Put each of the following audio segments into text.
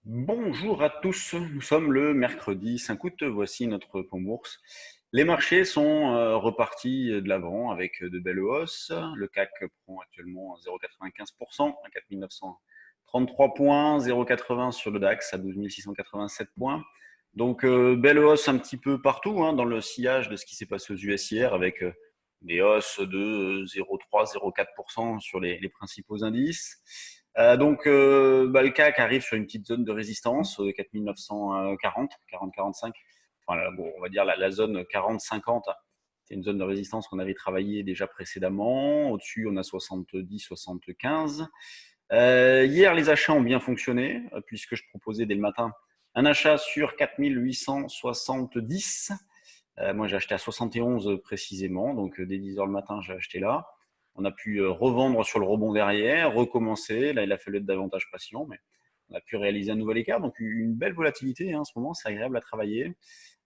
Bonjour à tous, nous sommes le mercredi 5 août, voici notre point bourse. Les marchés sont repartis de l'avant avec de belles hausses. Le CAC prend actuellement 0,95% à 4 933 points, 0,80 sur le DAX à 12 687 points. Donc belle hausse un petit peu partout dans le sillage de ce qui s'est passé aux US hier avec des hausses de 0,3, 0,4% sur les principaux indices. Le CAC arrive sur une petite zone de résistance, 4940, 40-45. Enfin, bon, on va dire la zone 40-50. C'est une zone de résistance qu'on avait travaillé déjà précédemment. Au-dessus, on a 70-75. Hier, les achats ont bien fonctionné, puisque je proposais dès le matin un achat sur 4870. Moi, j'ai acheté à 71 précisément, donc dès 10 heures le matin, j'ai acheté là. On a pu revendre sur le rebond derrière, recommencer. Là, il a fallu être davantage patient, mais on a pu réaliser un nouvel écart. Donc, une belle volatilité en ce moment, c'est agréable à travailler.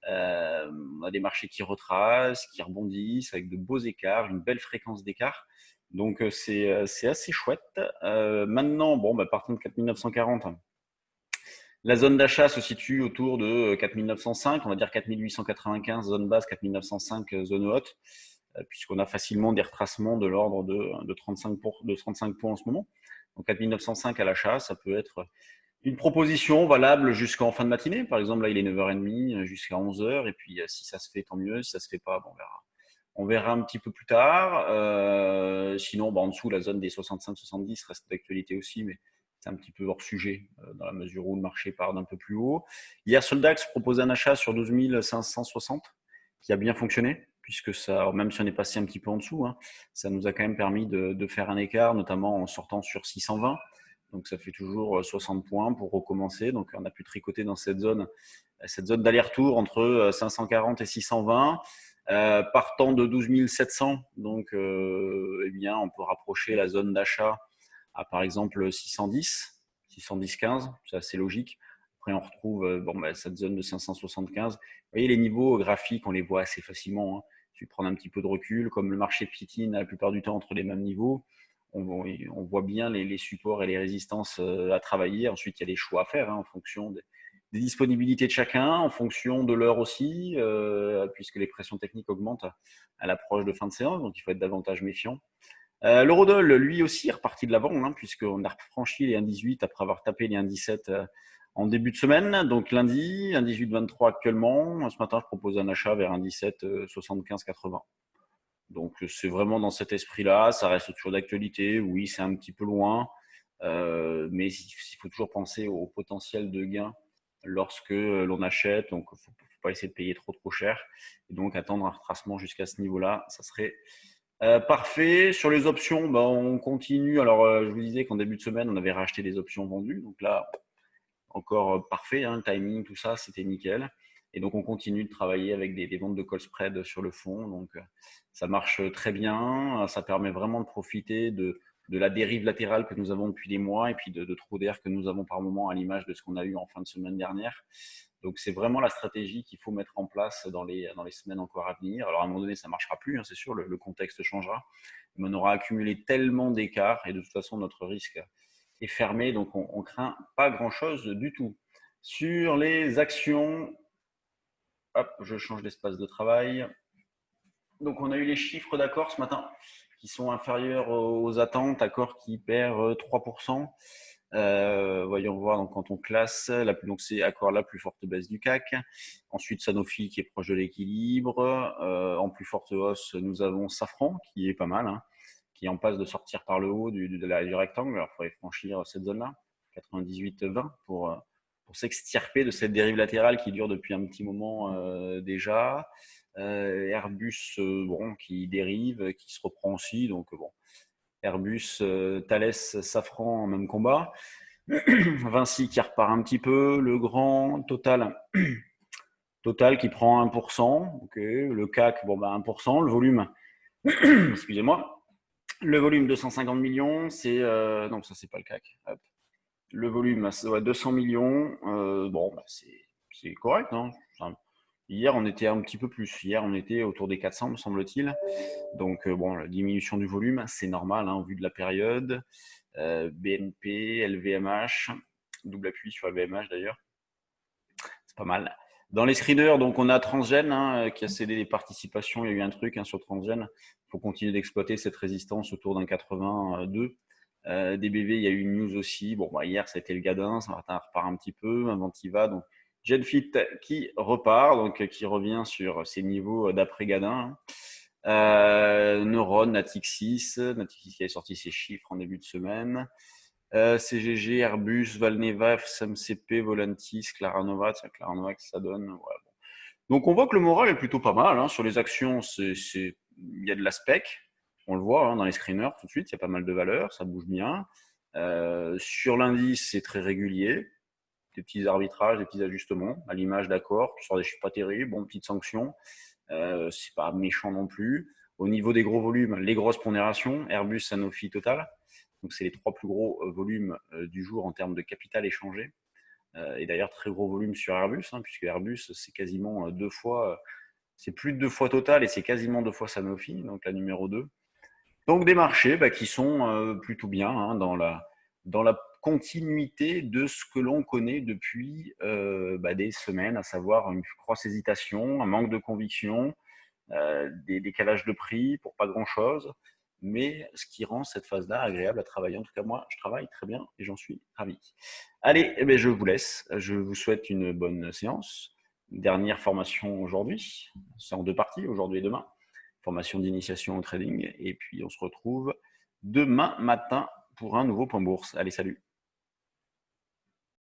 On a des marchés qui retracent, qui rebondissent avec de beaux écarts, une belle fréquence d'écart. Donc, c'est assez chouette. Maintenant, partant de 4940, la zone d'achat se situe autour de 4905, on va dire 4895 zone basse, 4905 zone haute, puisqu'on a facilement des retracements de l'ordre de 35 points en ce moment. Donc 4905 à l'achat, ça peut être une proposition valable jusqu'en fin de matinée. Par exemple, là, il est 9h30 jusqu'à 11h. Et puis, si ça se fait, tant mieux. Si ça se fait pas, on verra. On verra un petit peu plus tard. Sinon, en dessous, la zone des 65-70 reste d'actualité aussi, mais c'est un petit peu hors sujet dans la mesure où le marché part d'un peu plus haut. Hier, Soldax proposait un achat sur 12 560 qui a bien fonctionné, puisque ça, même si on est passé un petit peu en dessous, ça nous a quand même permis de faire un écart, notamment en sortant sur 620. Donc ça fait toujours 60 points pour recommencer. Donc on a pu tricoter dans cette zone d'aller-retour entre 540 et 620. Partant de 12 700, donc eh bien, on peut rapprocher la zone d'achat à par exemple 610, 610-15, c'est assez logique. Après, on retrouve cette zone de 575. Vous voyez, les niveaux graphiques, on les voit assez facilement. Je vais prendre un petit peu de recul, comme le marché piétine la plupart du temps entre les mêmes niveaux. On voit bien les supports et les résistances à travailler. Ensuite, il y a des choix à faire en fonction des disponibilités de chacun, en fonction de l'heure aussi, puisque les pressions techniques augmentent à l'approche de fin de séance, donc il faut être davantage méfiant. L'eurodoll, lui aussi, est reparti de l'avant, puisqu'on a franchi les 1,18 après avoir tapé les 1,17 en début de semaine. Donc lundi, 1,18-23 actuellement. Ce matin, je propose un achat vers 1,17 75-80. Donc c'est vraiment dans cet esprit-là. Ça reste toujours d'actualité. Oui, c'est un petit peu loin, mais il faut toujours penser au potentiel de gain lorsque l'on achète. Donc faut pas essayer de payer trop cher. Et donc attendre un retracement jusqu'à ce niveau-là, ça serait parfait. Sur les options, on continue. Alors je vous disais qu'en début de semaine, on avait racheté des options vendues. Donc là, encore parfait, le timing, tout ça, c'était nickel. Et donc, on continue de travailler avec des ventes de call spread sur le fond. Donc, ça marche très bien. Ça permet vraiment de profiter de la dérive latérale que nous avons depuis des mois et puis de trop d'air que nous avons par moment à l'image de ce qu'on a eu en fin de semaine dernière. Donc, c'est vraiment la stratégie qu'il faut mettre en place dans les semaines encore à venir. Alors, à un moment donné, ça ne marchera plus, c'est sûr, le contexte changera. Mais on aura accumulé tellement d'écarts et de toute façon, notre risque est fermé, donc on craint pas grand-chose du tout. Sur les actions, hop, je change d'espace de travail. Donc on a eu les chiffres d'accord ce matin qui sont inférieurs aux attentes, accord qui perd 3%. Voyons voir donc, quand on classe, donc c'est accord la plus forte baisse du CAC. Ensuite Sanofi qui est proche de l'équilibre. En plus forte hausse, nous avons Safran qui est pas mal, qui est en passe de sortir par le haut du rectangle. Alors il faudrait franchir cette zone-là, 98-20 pour s'extirper de cette dérive latérale qui dure depuis un petit moment déjà. Airbus qui dérive, qui se reprend aussi. Donc Airbus, Thales, Safran en même combat. Vinci qui repart un petit peu. Le grand Total qui prend 1%. Okay. Le CAC, 1%. Le volume, excusez-moi. Le volume 250 millions, c'est... non, ça, c'est pas le CAC. Hop. Le volume, 200 millions. C'est correct. Hier, on était un petit peu plus. Hier, on était autour des 400, me semble-t-il. Donc, la diminution du volume, c'est normal, au vu de la période. BNP, LVMH. double appui sur la BMH d'ailleurs. C'est pas mal. Dans les screeners, donc on a Transgène qui a cédé des participations. Il y a eu un truc sur Transgène. Il faut continuer d'exploiter cette résistance autour d'un 82. DBV, il y a eu une news aussi. Bon, hier, ça a été le Gadin. Ça repart un petit peu. Inventiva. Donc, Genfit qui repart, donc qui revient sur ses niveaux d'après Gadin. Neuron, Natixis qui avait sorti ses chiffres en début de semaine. CGG, Airbus, Valneva, SMCP, Volantis, Claranova. Tiens, Claranova, que ça donne. Ouais, bon. Donc, on voit que le moral est plutôt pas mal. Sur les actions, il y a de la spec. On le voit dans les screeners tout de suite. Il y a pas mal de valeurs. Ça bouge bien. Sur l'indice, c'est très régulier. Des petits arbitrages, des petits ajustements, à l'image d'accord, sur des chiffres pas terribles, bon, petites sanctions. C'est pas méchant non plus. Au niveau des gros volumes, les grosses pondérations, Airbus, Sanofi, Total. Donc, c'est les 3 plus gros volumes du jour en termes de capital échangé. Et d'ailleurs, très gros volume sur Airbus, puisque Airbus, c'est quasiment 2 fois, c'est plus de 2 fois Total et c'est quasiment 2 fois Sanofi, donc la numéro 2. Donc, des marchés qui sont plutôt bien dans la continuité de ce que l'on connaît depuis des semaines, à savoir une grosse hésitation, un manque de conviction, des décalages de prix pour pas grand-chose, mais ce qui rend cette phase-là agréable à travailler. En tout cas, moi, je travaille très bien et j'en suis ravi. Allez, je vous laisse. Je vous souhaite une bonne séance. Dernière formation aujourd'hui. C'est en 2 parties, aujourd'hui et demain. Formation d'initiation au trading. Et puis, on se retrouve demain matin pour un nouveau point bourse. Allez, salut!